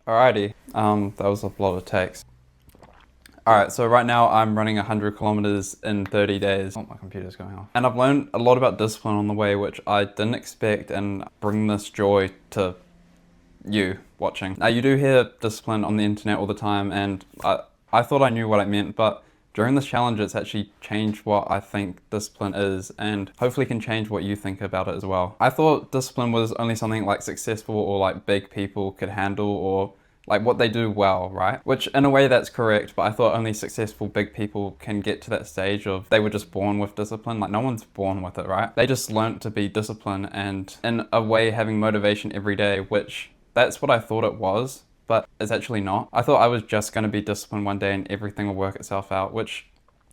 Alrighty, that was a lot of text. Alright, so right now I'm running 100 kilometers in 30 days. Oh, my computer's going off. And I've learned a lot about discipline on the way, which I didn't expect, and bring this joy to you watching. Now, you do hear discipline on the internet all the time, and I thought I knew what it meant, but during this challenge, it's actually changed what I think discipline is, and hopefully can change what you think about it as well. I thought discipline was only something like successful or like big people could handle, or like what they do well, right? Which in a way that's correct, but I thought only successful big people can get to that stage of they were just born with discipline. Like no one's born with it, right? They just learnt to be disciplined and in a way having motivation every day, which that's what I thought it was, but it's actually not. I thought I was just going to be disciplined one day and everything will work itself out, which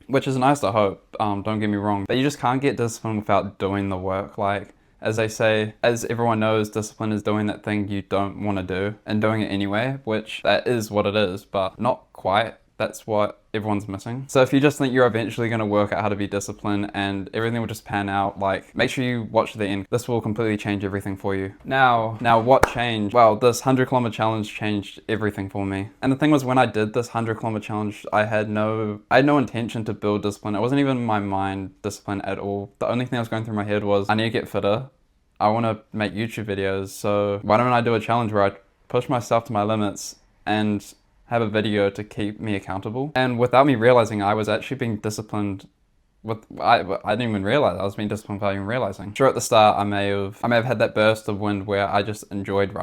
is nice to hope, don't get me wrong. But you just can't get discipline without doing the work. Like, as they say, as everyone knows, discipline is doing that thing you don't want to do and doing it anyway, which that is what it is, but not quite. That's what everyone's missing. So if you just think you're eventually going to work out how to be disciplined and everything will just pan out, like, make sure you watch the end. This will completely change everything for you. Now what changed? Well, this 100-kilometer challenge changed everything for me. And the thing was, when I did this 100-kilometer challenge, I had no intention to build discipline. It wasn't even in my mind discipline at all. The only thing that was going through my head was, I need to get fitter. I want to make YouTube videos. So why don't I do a challenge where I push myself to my limits and have a video to keep me accountable? And without me realizing, I was actually being disciplined I didn't even realize I was being disciplined without even realizing. Sure, at the start I may have had that burst of wind where I just enjoyed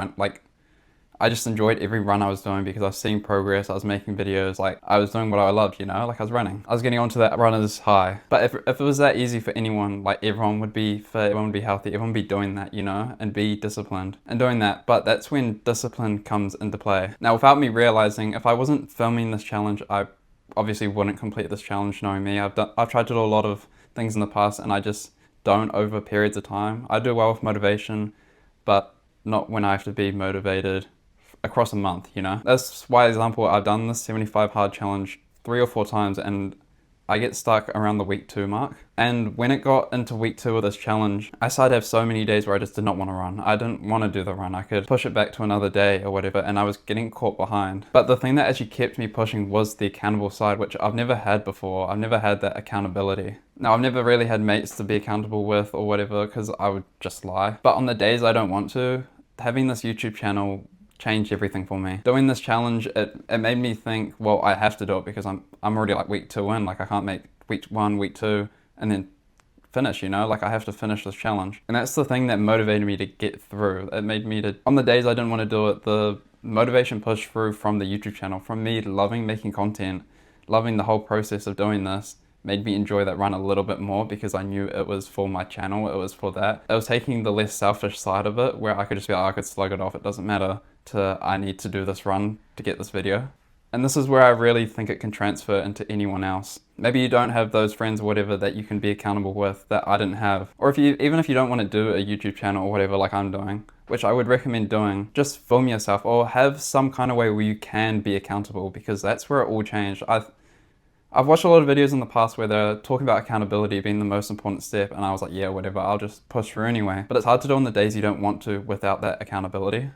I just enjoyed every run I was doing because I was seeing progress, I was making videos, like I was doing what I loved, you know, like I was running. I was getting onto that runner's high. But if it was that easy for anyone, like everyone would be fit, everyone would be healthy, everyone would be doing that, you know, and be disciplined and doing that. But that's when discipline comes into play. Now, without me realizing, if I wasn't filming this challenge, I obviously wouldn't complete this challenge knowing me. I've tried to do a lot of things in the past and I just don't over periods of time. I do well with motivation, but not when I have to be motivated across a month, you know? That's why, example, I've done this 75 hard challenge 3 or 4 times and I get stuck around the week 2 mark. And when it got into week 2 of this challenge, I started to have so many days where I just did not want to run. I didn't want to do the run. I could push it back to another day or whatever, and I was getting caught behind. But the thing that actually kept me pushing was the accountable side, which I've never had before. I've never had that accountability. Now, I've never really had mates to be accountable with or whatever, because I would just lie. But on the days I don't want to, having this YouTube channel changed everything for me. Doing this challenge, it made me think, well, I have to do it because I'm already like week 2 in. Like I can't make week 1, week 2, and then finish, you know? Like I have to finish this challenge. And that's the thing that motivated me to get through. It made me to, on the days I didn't want to do it, the motivation pushed through from the YouTube channel, from me loving making content, loving the whole process of doing this, made me enjoy that run a little bit more because I knew it was for my channel, it was for that. It was taking the less selfish side of it where I could just be like, I could slug it off, it doesn't matter, to I need to do this run to get this video. And this is where I really think it can transfer into anyone else. Maybe you don't have those friends or whatever that you can be accountable with that I didn't have. Or even if you don't want to do a YouTube channel or whatever like I'm doing, which I would recommend doing, just film yourself or have some kind of way where you can be accountable, because that's where it all changed. I've watched a lot of videos in the past where they're talking about accountability being the most important step, and I was like, yeah, whatever, I'll just push through anyway. But it's hard to do on the days you don't want to without that accountability.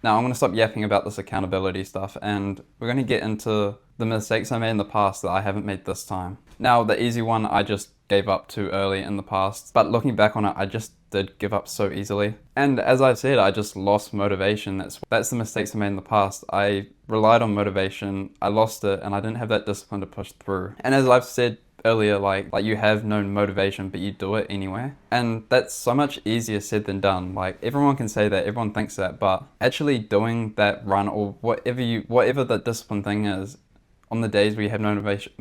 Now I'm going to stop yapping about this accountability stuff and we're going to get into the mistakes I made in the past that I haven't made this time. Now, the easy one I just gave up too early in the past, but looking back on it, I just did give up so easily. And as I said, I just lost motivation. That's the mistakes I made in the past. I relied on motivation, I lost it, and I didn't have that discipline to push through. And as I've said earlier, like you have no motivation, but you do it anyway. And that's so much easier said than done. Like everyone can say that, everyone thinks that, but actually doing that run or whatever the discipline thing is, on the days where you have no motivation,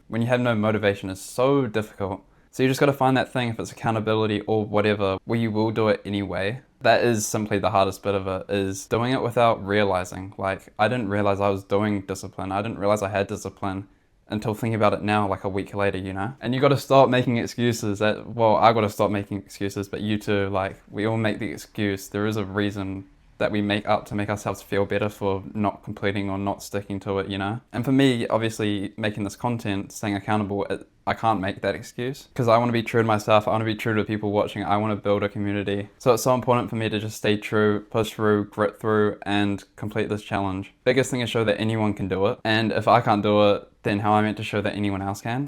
when you have no motivation is so difficult. So you just got to find that thing, if it's accountability or whatever, where you will do it anyway. That is simply the hardest bit of it, is doing it without realizing. Like I didn't realize I was doing discipline. I didn't realize I had discipline until thinking about it now, like a week later, you know? And you got to stop making excuses. I got to stop making excuses, but you too, like we all make the excuse. There is a reason that we make up to make ourselves feel better for not completing or not sticking to it, you know? And for me, obviously making this content, staying accountable, I can't make that excuse because I want to be true to myself. I want to be true to people watching. I want to build a community. So it's so important for me to just stay true, push through, grit through, and complete this challenge. Biggest thing is show that anyone can do it. And if I can't do it, then how am I meant to show that anyone else can?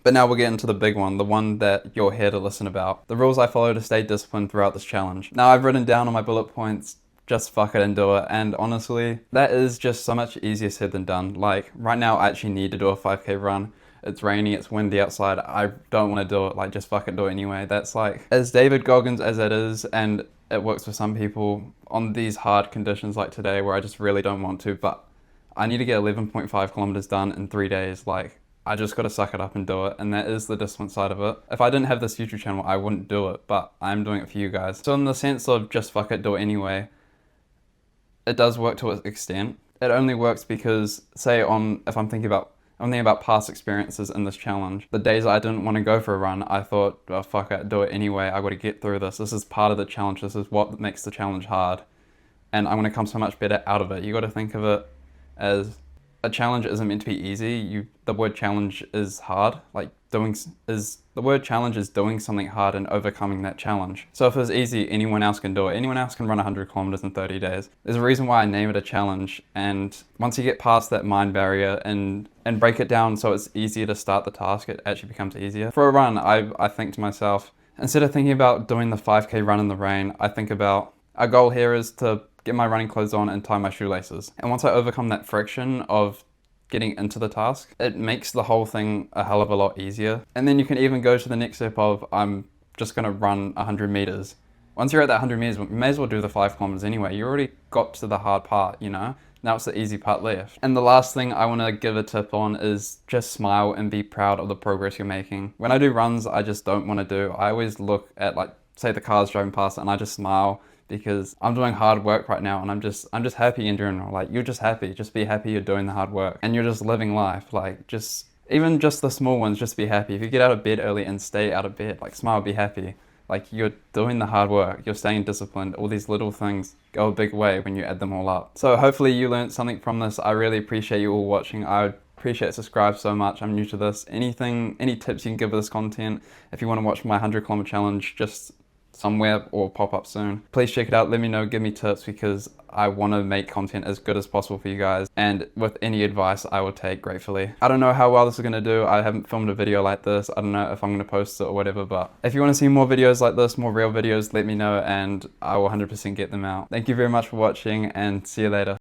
But now we'll get into the big one, the one that you're here to listen about. The rules I follow to stay disciplined throughout this challenge. Now I've written down on my bullet points, just fuck it and do it. And honestly, that is just so much easier said than done. Like right now I actually need to do a 5K run. It's rainy, it's windy outside. I don't want to do it, like just fuck it, do it anyway. That's like, as David Goggins as it is, and it works for some people on these hard conditions like today where I just really don't want to, but I need to get 11.5 kilometers done in 3 days. Like, I just gotta suck it up and do it, and that is the discipline side of it. If I didn't have this YouTube channel, I wouldn't do it, but I'm doing it for you guys. So in the sense of just fuck it, do it anyway, it does work to an extent. It only works because, say if I'm thinking about past experiences in this challenge, the days I didn't want to go for a run, I thought, oh fuck it, do it anyway, I gotta get through this. This is part of the challenge, this is what makes the challenge hard, and I'm gonna come so much better out of it. You gotta think of it as a challenge isn't meant to be easy. The word challenge is hard. Like the word challenge is doing something hard and overcoming that challenge. So if it's easy, anyone else can do it. Anyone else can run 100 kilometers in 30 days. There's a reason why I name it a challenge. And once you get past that mind barrier and break it down so it's easier to start the task, it actually becomes easier. For a run, I think to myself, instead of thinking about doing the 5K run in the rain, I think about our goal here is to get my running clothes on and tie my shoelaces. And once I overcome that friction of getting into the task, it makes the whole thing a hell of a lot easier. And then you can even go to the next step of, I'm just gonna run 100 meters. Once you're at that 100 meters, you may as well do the 5 kilometers anyway. You already got to the hard part, you know? Now it's the easy part left. And the last thing I wanna give a tip on is just smile and be proud of the progress you're making. When I do runs, I just don't wanna do. I always look at, like, say the cars driving past and I just smile, because I'm doing hard work right now and I'm just happy in general. Like, you're just happy. Just be happy you're doing the hard work and you're just living life. Like, even just the small ones, just be happy. If you get out of bed early and stay out of bed, like smile, be happy. Like, you're doing the hard work, you're staying disciplined. All these little things go a big way when you add them all up. So hopefully you learned something from this. I really appreciate you all watching. I would appreciate subscribe so much. I'm new to this. Any tips you can give this content? If you want to watch my 100 kilometer challenge, just somewhere or pop up soon, please check it out. Let me know, give me tips, because I want to make content as good as possible for you guys, and with any advice I will take gratefully. I don't know how well this is going to do. I haven't filmed a video like this. I don't know if I'm going to post it or whatever, but if you want to see more videos like this, more real videos, let me know and I will 100% get them out. Thank you very much for watching and see you later.